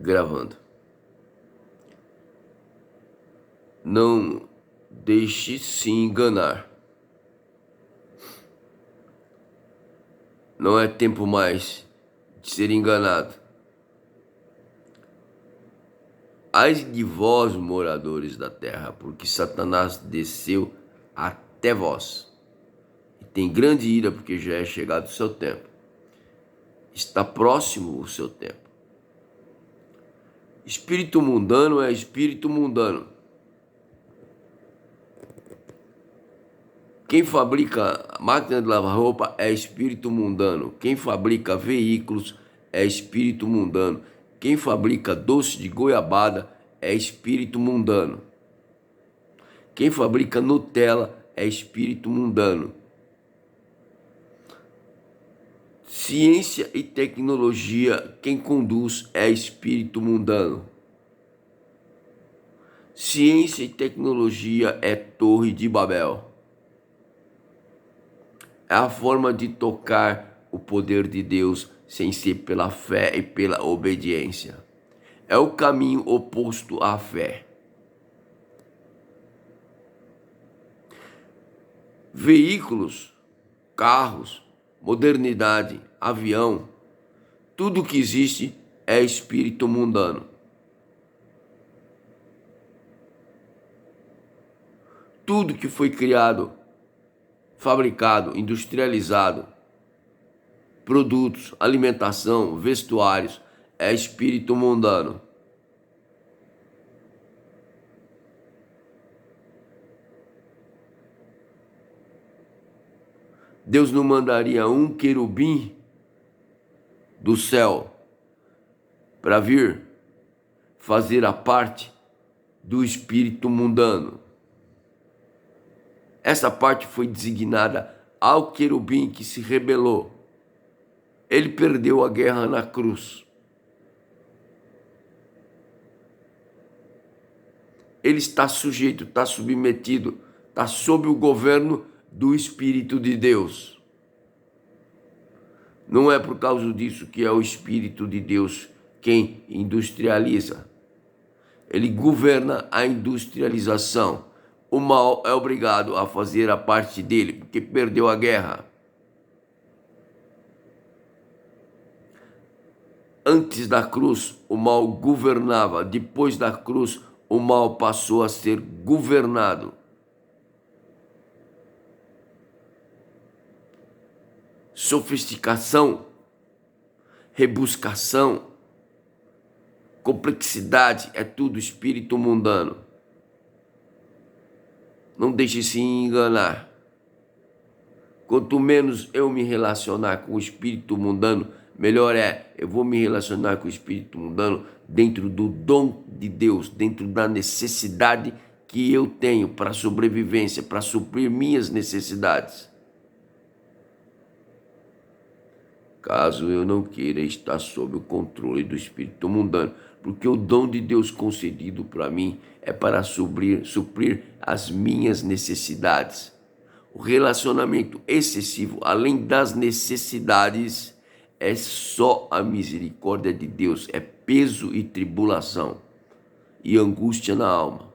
Gravando. Não deixe se enganar. Não é tempo mais de ser enganado. Ai de vós, moradores da terra, porque Satanás desceu até vós. E tem grande ira, porque já é chegado o seu tempo. Está próximo o seu tempo. Espírito mundano é espírito mundano. Quem fabrica máquina de lavar roupa é espírito mundano. Quem fabrica veículos é espírito mundano. Quem fabrica doce de goiabada é espírito mundano. Quem fabrica Nutella é espírito mundano. Ciência e tecnologia, quem conduz é espírito mundano. Ciência e tecnologia é Torre de Babel. É a forma de tocar o poder de Deus sem ser pela fé e pela obediência. É o caminho oposto à fé. Veículos, carros, modernidade, avião, tudo que existe é espírito mundano. Tudo que foi criado, fabricado, industrializado, produtos, alimentação, vestuários, é espírito mundano. Deus não mandaria um querubim do céu para vir fazer a parte do espírito mundano. Essa parte foi designada ao querubim que se rebelou. Ele perdeu a guerra na cruz. Ele está sujeito, está submetido, está sob o governo do Espírito de Deus. Não é por causa disso que é o Espírito de Deus quem industrializa. Ele governa a industrialização. O mal é obrigado a fazer a parte dele, porque perdeu a guerra. Antes da cruz, o mal governava. Depois da cruz, o mal passou a ser governado. Sofisticação, rebuscação, complexidade é tudo espírito mundano. Não deixe se enganar. Quanto menos eu me relacionar com o espírito mundano, melhor é. Eu vou me relacionar com o espírito mundano dentro do dom de Deus, dentro da necessidade que eu tenho para sobrevivência, para suprir minhas necessidades. Caso eu não queira estar sob o controle do espírito mundano, porque o dom de Deus concedido para mim é para suprir as minhas necessidades. O relacionamento excessivo, além das necessidades, é só a misericórdia de Deus, é peso e tribulação e angústia na alma.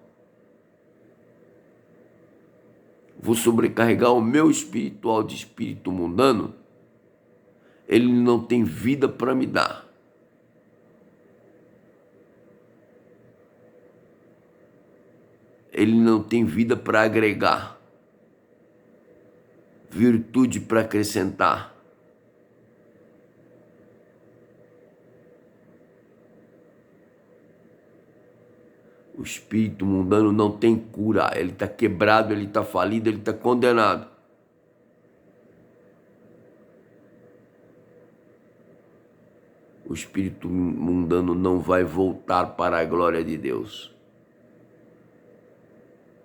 Vou sobrecarregar o meu espiritual de espírito mundano, ele não tem vida para me dar. Ele não tem vida para agregar, virtude para acrescentar. O espírito mundano não tem cura, ele está quebrado, ele está falido, ele está condenado. O espírito mundano não vai voltar para a glória de Deus.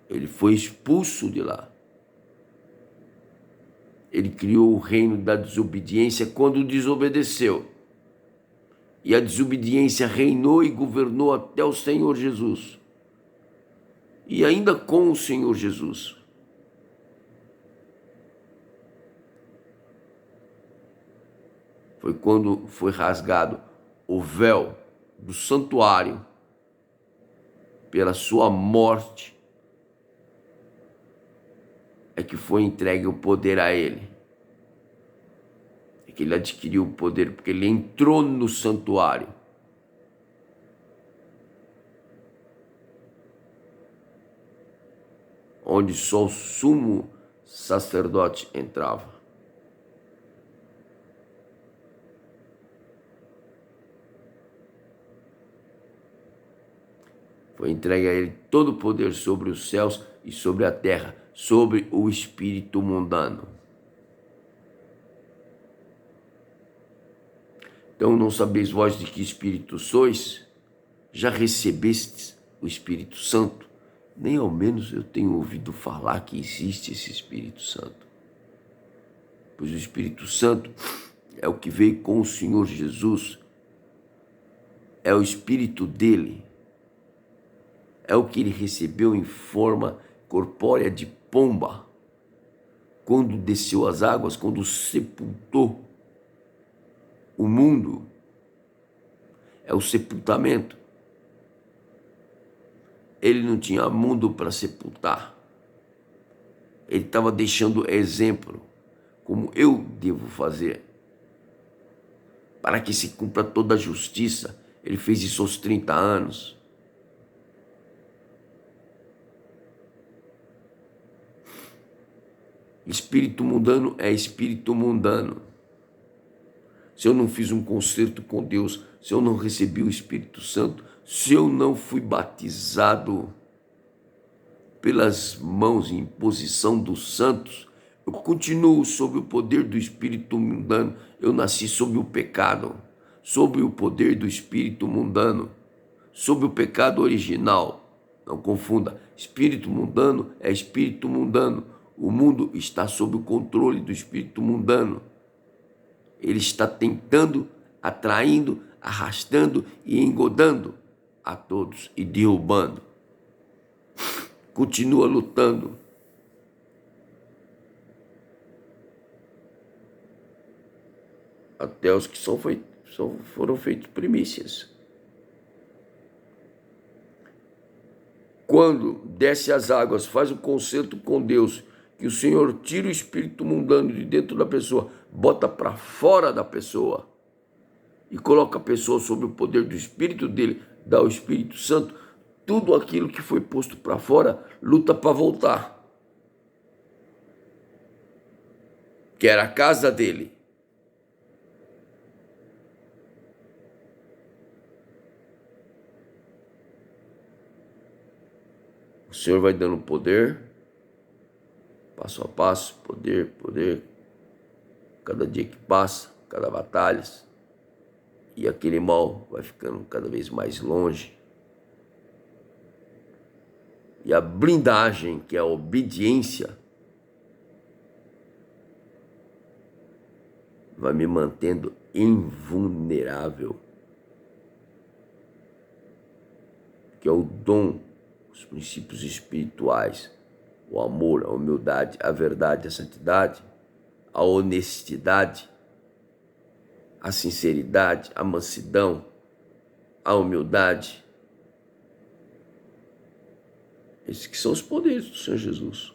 Ele foi expulso de lá. Ele criou o reino da desobediência quando desobedeceu. E a desobediência reinou e governou até o Senhor Jesus. E ainda com o Senhor Jesus. Foi quando foi rasgado o véu do santuário, pela sua morte, é que foi entregue o poder a ele. É que ele adquiriu o poder, porque ele entrou no santuário. Onde só o sumo sacerdote entrava. Foi entregue a ele todo o poder sobre os céus e sobre a terra, sobre o espírito mundano. Então não sabeis vós de que espírito sois? Já recebestes o Espírito Santo? Nem ao menos eu tenho ouvido falar que existe esse Espírito Santo. Pois o Espírito Santo é o que veio com o Senhor Jesus, é o Espírito dele, é o que ele recebeu em forma corpórea de pomba, quando desceu as águas, quando sepultou o mundo. É o sepultamento. Ele não tinha mundo para sepultar. Ele estava deixando exemplo, como eu devo fazer, para que se cumpra toda a justiça. Ele fez isso aos 30 anos. Espírito mundano é espírito mundano. Se eu não fiz um concerto com Deus, se eu não recebi o Espírito Santo, se eu não fui batizado pelas mãos e imposição dos santos, eu continuo sob o poder do espírito mundano. Eu nasci sob o pecado, sob o poder do espírito mundano, sob o pecado original. Não confunda, espírito mundano é espírito mundano. O mundo está sob o controle do espírito mundano. Ele está tentando, atraindo, arrastando e engodando a todos e derrubando. Continua lutando. Até os que foram feitos primícias. Quando desce as águas, faz o concerto com Deus, que o Senhor tira o espírito mundano de dentro da pessoa, bota para fora da pessoa e coloca a pessoa sob o poder do Espírito dele, dá o Espírito Santo, tudo aquilo que foi posto para fora luta para voltar. Que era a casa dele. O Senhor vai dando poder, passo a passo, poder, poder, cada dia que passa, cada batalha, e aquele mal vai ficando cada vez mais longe. E a blindagem, que é a obediência, vai me mantendo invulnerável. Que é o dom, os princípios espirituais, o amor, a humildade, a verdade, a santidade, a honestidade, a sinceridade, a mansidão, a humildade. Esses que são os poderes do Senhor Jesus.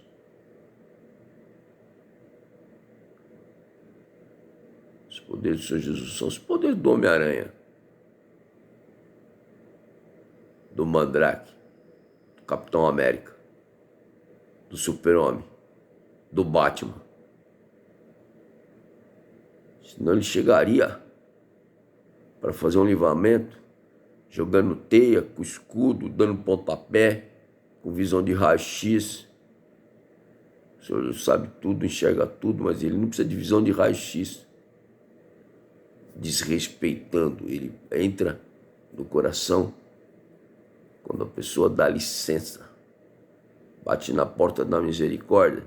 Os poderes do Senhor Jesus são os poderes do Homem-Aranha, do Mandrake, do Capitão América, do Super-Homem, do Batman. Senão ele chegaria para fazer um livramento, jogando teia, com escudo, dando pontapé, com visão de raio-x. O Senhor sabe tudo, enxerga tudo, mas ele não precisa de visão de raio-x. Desrespeitando, ele entra no coração quando a pessoa dá licença, bate na porta da misericórdia,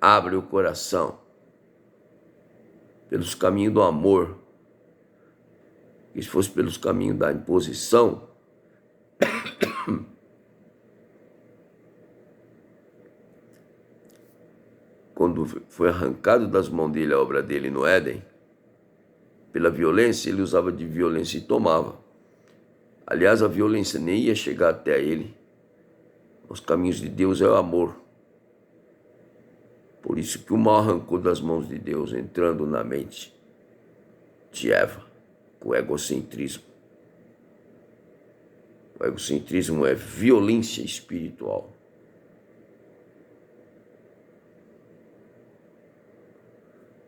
abre o coração pelos caminhos do amor. E se fosse pelos caminhos da imposição, quando foi arrancado das mãos dele a obra dele no Éden, pela violência, ele usava de violência e tomava. Aliás, a violência nem ia chegar até ele. Os caminhos de Deus é o amor. Por isso que o mal arrancou das mãos de Deus, entrando na mente de Eva, com o egocentrismo. O egocentrismo é violência espiritual.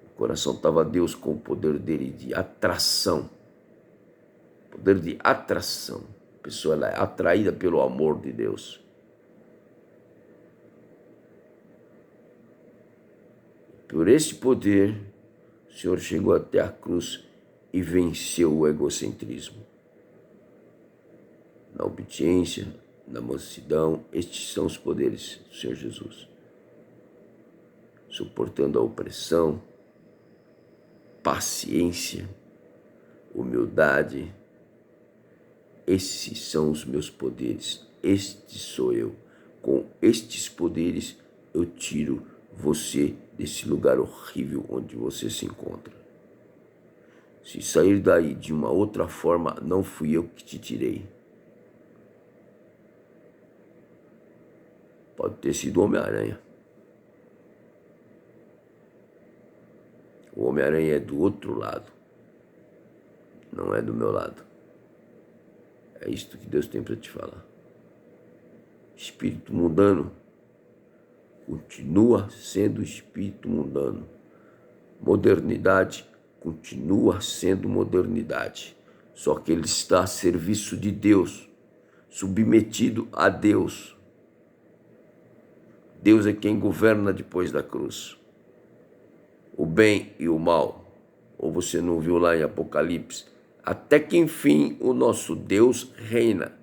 O coração estava Deus com o poder dele de atração. Poder de atração. A pessoa ela é atraída pelo amor de Deus. Por esse poder, o Senhor chegou até a cruz e venceu o egocentrismo. Na obediência, na mansidão, estes são os poderes do Senhor Jesus. Suportando a opressão, paciência, humildade. Esses são os meus poderes, este sou eu. Com estes poderes eu tiro você desse lugar horrível onde você se encontra. Se sair daí de uma outra forma, não fui eu que te tirei. Pode ter sido o Homem-Aranha. O Homem-Aranha é do outro lado, não é do meu lado. É isto que Deus tem para te falar. Espírito mundano continua sendo espírito mundano. Modernidade continua sendo modernidade. Só que ele está a serviço de Deus, submetido a Deus. Deus é quem governa depois da cruz. O bem e o mal. Ou você não viu lá em Apocalipse? Até que enfim o nosso Deus reina.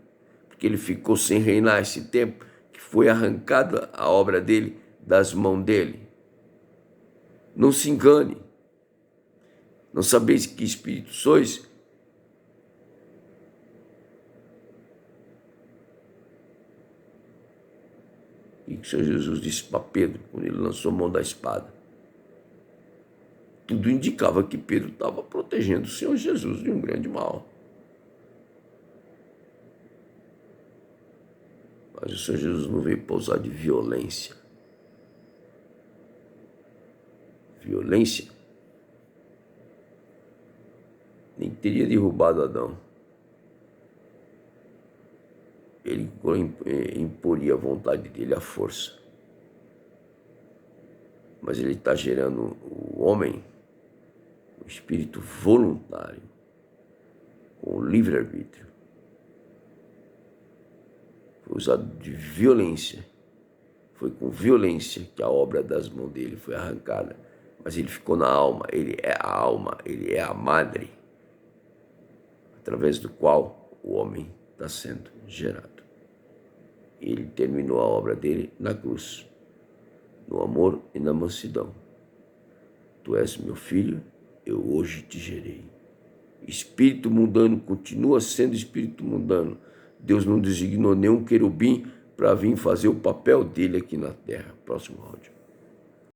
Porque ele ficou sem reinar esse tempo, que foi arrancada a obra dele das mãos dele. Não se engane. Não sabeis que espírito sois? E que o Senhor Jesus disse para Pedro, quando ele lançou a mão da espada. Tudo indicava que Pedro estava protegendo o Senhor Jesus de um grande mal. Mas o Senhor Jesus não veio para usar de violência. Violência nem teria derrubado Adão. Ele imporia a vontade dele, a força. Mas ele está gerando o homem, o espírito voluntário, com o livre-arbítrio. Foi usado de violência. Foi com violência que a obra das mãos dele foi arrancada. Mas ele ficou na alma, ele é a alma, ele é a madre, através do qual o homem está sendo gerado. Ele terminou a obra dele na cruz, no amor e na mansidão. Tu és meu filho, eu hoje te gerei. Espírito mundano continua sendo espírito mundano. Deus não designou nenhum querubim para vir fazer o papel dele aqui na terra. Próximo áudio.